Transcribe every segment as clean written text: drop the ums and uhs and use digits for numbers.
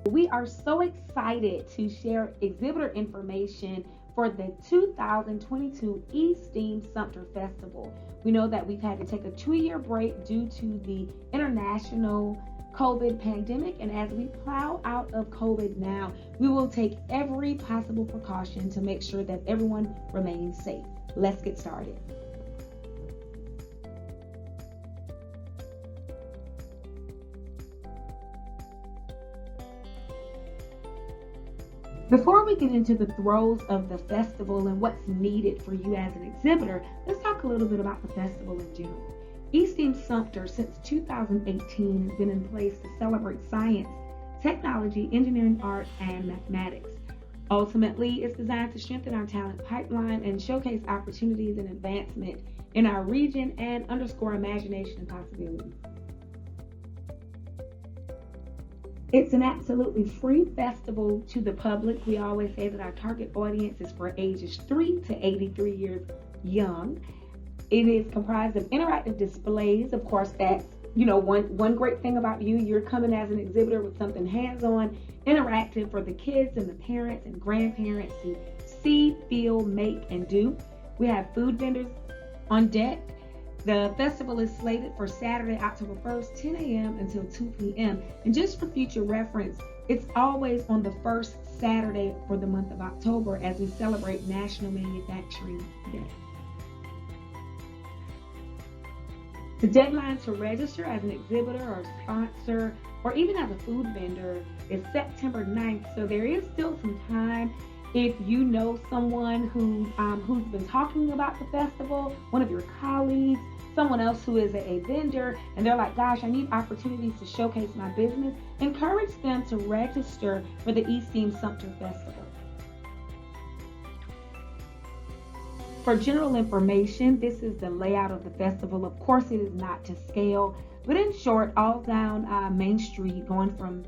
We are so excited to share exhibitor information for the 2022 eSTEAM Sumter Festival. We know that we've had to take a 2-year break due to the international COVID pandemic, and as we plow out of COVID now, we will take every possible precaution to make sure that everyone remains safe. Let's get started. Before we get into the throes of the festival and what's needed for you as an exhibitor, let's talk a little bit about the festival in general. eSTEAM Sumter, since 2018, has been in place to celebrate science, technology, engineering, art, and mathematics. Ultimately, it's designed to strengthen our talent pipeline and showcase opportunities and advancement in our region and underscore imagination and possibility. It's an absolutely free festival to the public. We always say that our target audience is for ages 3 to 83 years young. It is comprised of interactive displays. Of course, that's one great thing about you're coming as an exhibitor with something hands-on, interactive for the kids and the parents and grandparents to see, feel, make, and do. We have food vendors on deck. The festival is slated for Saturday, October 1st, 10 a.m. until 2 p.m. And just for future reference, it's always on the first Saturday for the month of October as we celebrate National Manufacturing Day. The deadline to register as an exhibitor or sponsor or even as a food vendor is September 9th, so there is still some time. If you know someone who's been talking about the festival, one of your colleagues, someone else who is a vendor, and they're like, gosh, I need opportunities to showcase my business, encourage them to register for the eSTEAM Sumter Festival. For general information, this is the layout of the festival. Of course, it is not to scale, but in short, all down Main Street, going from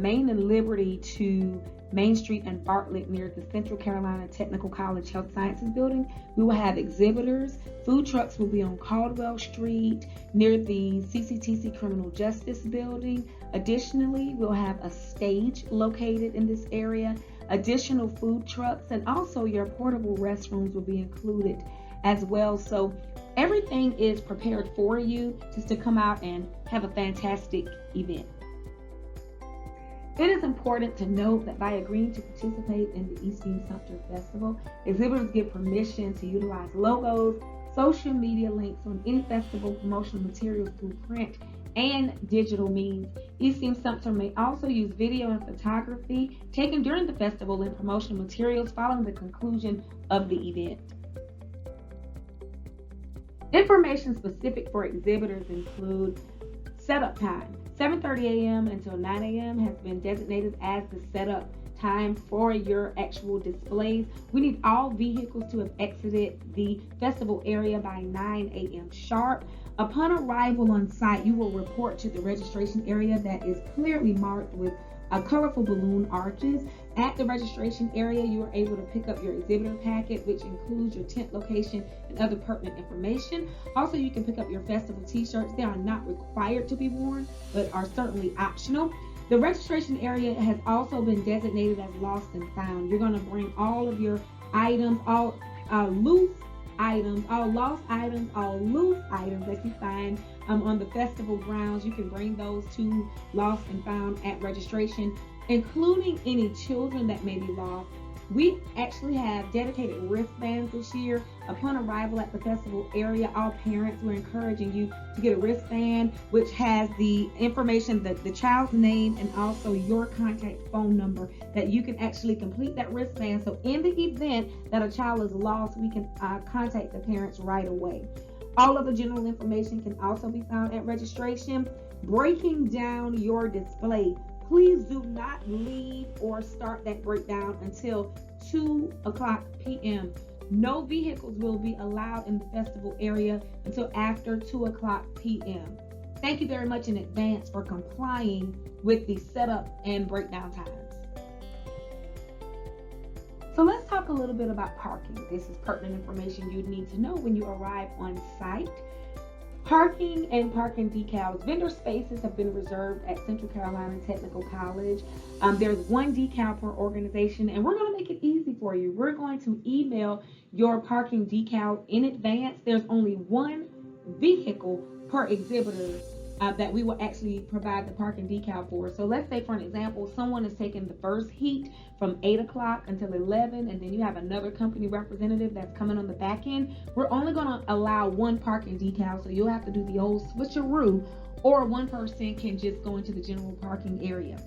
Main and Liberty to Main Street and Bartlett near the Central Carolina Technical College Health Sciences Building, we will have exhibitors. Food trucks will be on Caldwell Street near the CCTC Criminal Justice Building. Additionally, we'll have a stage located in this area, additional food trucks, and also your portable restrooms will be included as well. So everything is prepared for you just to come out and have a fantastic event. It is important to note that by agreeing to participate in the eSTEAM Sumter Festival, exhibitors get permission to utilize logos, social media links on any festival promotional materials through print and digital means. eSTEAM Sumter may also use video and photography taken during the festival and promotional materials following the conclusion of the event. Information specific for exhibitors include setup time. 7:30 a.m. until 9 a.m. has been designated as the setup time for your actual displays. We need all vehicles to have exited the festival area by 9 a.m. sharp. Upon arrival on site, you will report to the registration area that is clearly marked with colorful balloon arches. At the registration area, you are able to pick up your exhibitor packet, which includes your tent location and other pertinent information. Also, you can pick up your festival t-shirts. They are not required to be worn, but are certainly optional. The registration area has also been designated as lost and found. You're going to bring all of your items, all loose items, all lost items, all loose items that you find on the festival grounds. You can bring those to lost and found at registration, including any children that may be lost. We actually have dedicated wristbands this year. Upon arrival at the festival area, all parents, we're encouraging you to get a wristband which has the information, the child's name, and also your contact phone number, that you can actually complete that wristband. So in the event that a child is lost, we can contact the parents right away. All of the general information can also be found at registration. Breaking down your display. Please do not leave or start that breakdown until 2 o'clock p.m. No vehicles will be allowed in the festival area until after 2 o'clock p.m. Thank you very much in advance for complying with the setup and breakdown times. So let's talk a little bit about parking. This is pertinent information you'd need to know when you arrive on site. Parking and parking decals. Vendor spaces have been reserved at Central Carolina Technical College. There's one decal per organization, and we're going to make it easy for you. We're going to email your parking decal in advance. There's only one vehicle per exhibitor that we will actually provide the parking decal for. So let's say, for an example, someone is taking the first heat from 8 o'clock until 11, and then you have another company representative that's coming on the back end. We're only going to allow one parking decal, so you'll have to do the old switcheroo, or one person can just go into the general parking area.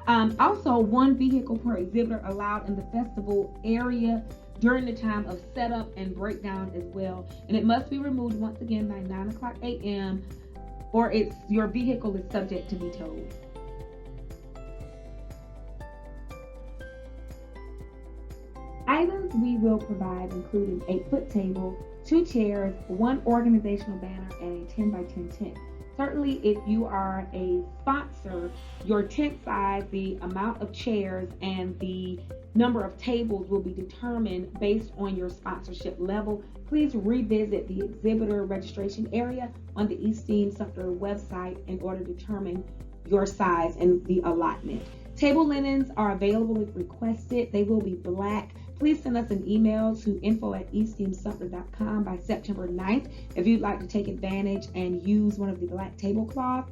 Also, one vehicle per exhibitor allowed in the festival area during the time of setup and breakdown as well. And it must be removed once again by 9 o'clock a.m. or your vehicle is subject to be towed. Items we will provide include an 8-foot table, 2 chairs, 1 organizational banner, and a 10 by 10 tent. Certainly, if you are a sponsor, your tent size, the amount of chairs, and the number of tables will be determined based on your sponsorship level. Please revisit the exhibitor registration area on the eSTEAM Sumter website in order to determine your size and the allotment. Table linens are available if requested. They will be black. Please send us an email to info@eSTEAMSumter.com by September 9th if you'd like to take advantage and use one of the black tablecloths.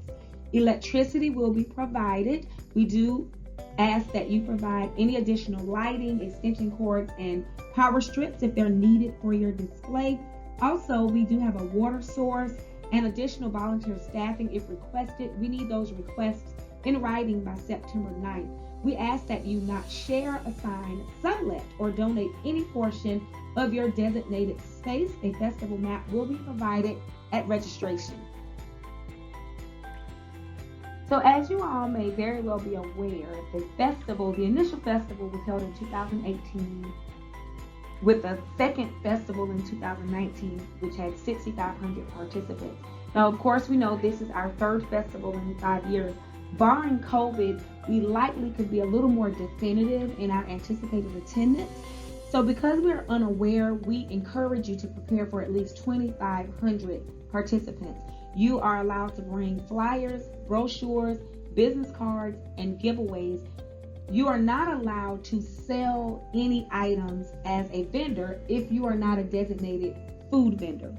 Electricity will be provided. We do ask that you provide any additional lighting, extension cords, and power strips if they're needed for your display. Also, we do have a water source and additional volunteer staffing if requested. We need those requests in writing by September 9th. We ask that you not share, assign, sublet, or donate any portion of your designated space. A festival map will be provided at registration. So as you all may very well be aware, the initial festival was held in 2018 with a second festival in 2019, which had 6,500 participants. Now, of course, we know this is our third festival in 5 years. Barring COVID, we likely could be a little more definitive in our anticipated attendance. So because we're unaware, we encourage you to prepare for at least 2,500 participants. You are allowed to bring flyers, brochures, business cards, and giveaways. You are not allowed to sell any items as a vendor if you are not a designated food vendor.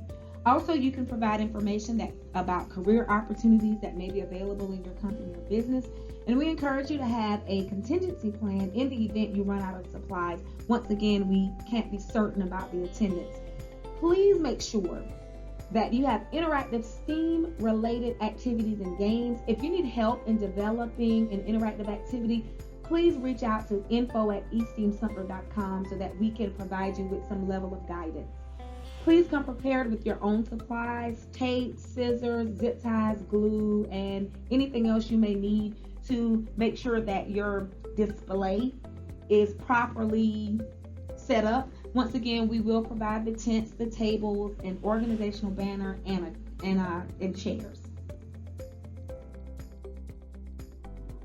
Also, you can provide information about career opportunities that may be available in your company or business. And we encourage you to have a contingency plan in the event you run out of supplies. Once again, we can't be certain about the attendance. Please make sure that you have interactive STEAM-related activities and games. If you need help in developing an interactive activity, please reach out to info@eSTEAMSumter.com so that we can provide you with some level of guidance. Please come prepared with your own supplies, tape, scissors, zip ties, glue, and anything else you may need to make sure that your display is properly set up. Once again, we will provide the tents, the tables, an organizational banner, and chairs.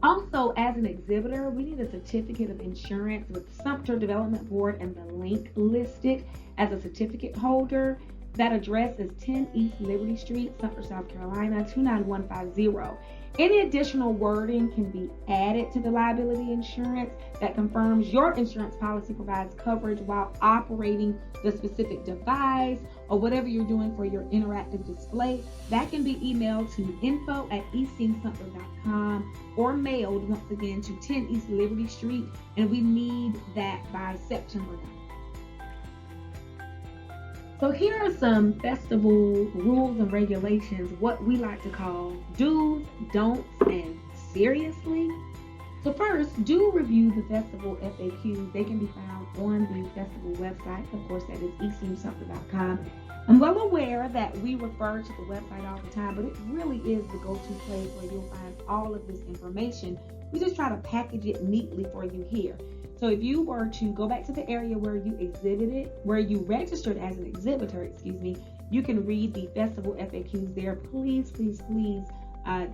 Also, as an exhibitor, we need a certificate of insurance with Sumter Development Board and the link listed as a certificate holder. That address is 10 East Liberty Street, Sumter, South Carolina, 29150. Any additional wording can be added to the liability insurance that confirms your insurance policy provides coverage while operating the specific device or whatever you're doing for your interactive display. That can be emailed to info@eSTEAMSumter.com or mailed once again to 10 East Liberty Street, and we need that by September 9th. So here are some festival rules and regulations, what we like to call do's, don'ts, and seriously. So first, do review the festival FAQs. They can be found on the festival website. Of course, that is eSTEAMSumter.com. I'm well aware that we refer to the website all the time, but it really is the go-to place where you'll find all of this information. We just try to package it neatly for you here. So if you were to go back to the area where you registered as an exhibitor, you can read the festival FAQs there. Please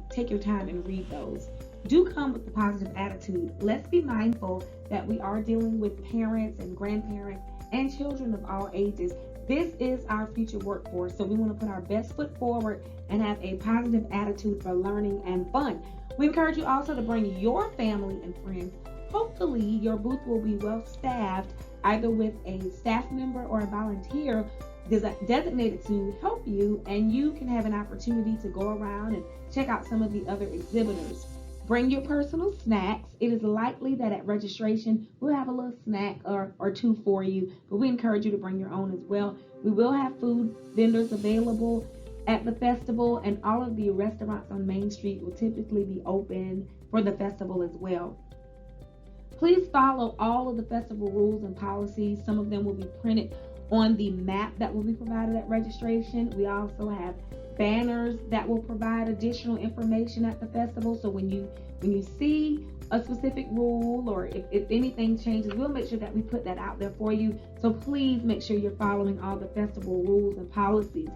take your time and read those. Do come with a positive attitude. Let's be mindful that we are dealing with parents and grandparents and children of all ages. This is our future workforce, so we want to put our best foot forward and have a positive attitude for learning and fun. We encourage you also to bring your family and friends. Hopefully, your booth will be well staffed, either with a staff member or a volunteer designated to help you, and you can have an opportunity to go around and check out some of the other exhibitors. Bring your personal snacks. It is likely that at registration we'll have a little snack or two for you, but we encourage you to bring your own as well. We will have food vendors available at the festival, and all of the restaurants on Main Street will typically be open for the festival as well. Please follow all of the festival rules and policies. Some of them will be printed on the map that will be provided at registration. We also have banners that will provide additional information at the festival. So when you see a specific rule, or if anything changes, we'll make sure that we put that out there for you. So please make sure you're following all the festival rules and policies.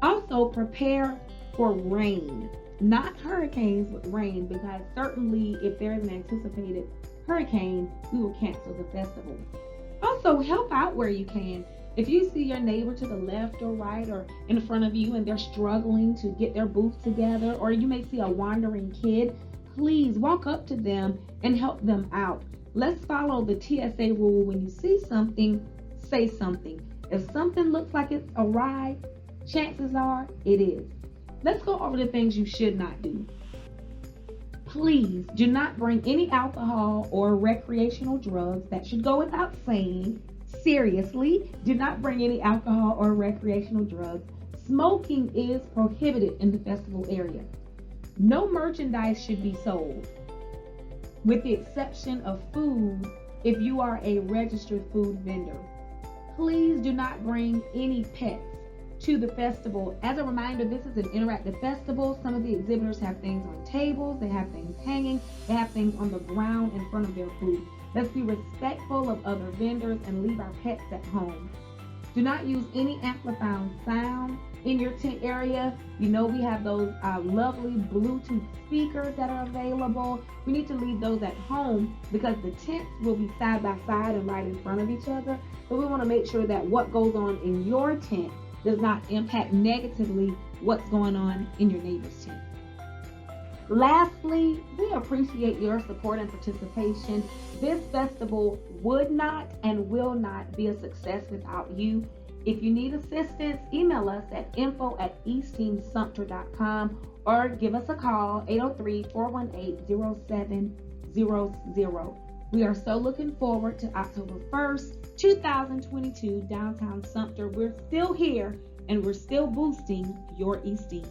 Also, prepare for rain, not hurricanes, but rain, because certainly if there is an anticipated hurricane, we will cancel the festival. Also, help out where you can. If you see your neighbor to the left or right or in front of you and they're struggling to get their booth together, or you may see a wandering kid, please walk up to them and help them out. Let's follow the TSA rule. When you see something, say something. If something looks like it's awry, chances are it is. Let's go over the things you should not do. Please do not bring any alcohol or recreational drugs. That should go without saying. Seriously, do not bring any alcohol or recreational drugs. Smoking is prohibited in the festival area. No merchandise should be sold, with the exception of food if you are a registered food vendor. Please do not bring any pets to the festival. As a reminder, this is an interactive festival. Some of the exhibitors have things on tables, they have things hanging, they have things on the ground in front of their booth. Let's be respectful of other vendors and leave our pets at home. Do not use any amplifying sound in your tent area. You know we have those lovely Bluetooth speakers that are available. We need to leave those at home because the tents will be side by side and right in front of each other. So we want to make sure that what goes on in your tent does not impact negatively what's going on in your neighbor's tent. Lastly, we appreciate your support and participation. This festival would not and will not be a success without you. If you need assistance, email us at info@eSTEAMSumter.com or give us a call, 803-418-0700. We are so looking forward to October 1st, 2022, downtown Sumter. We're still here and we're still boosting your eSTEAM.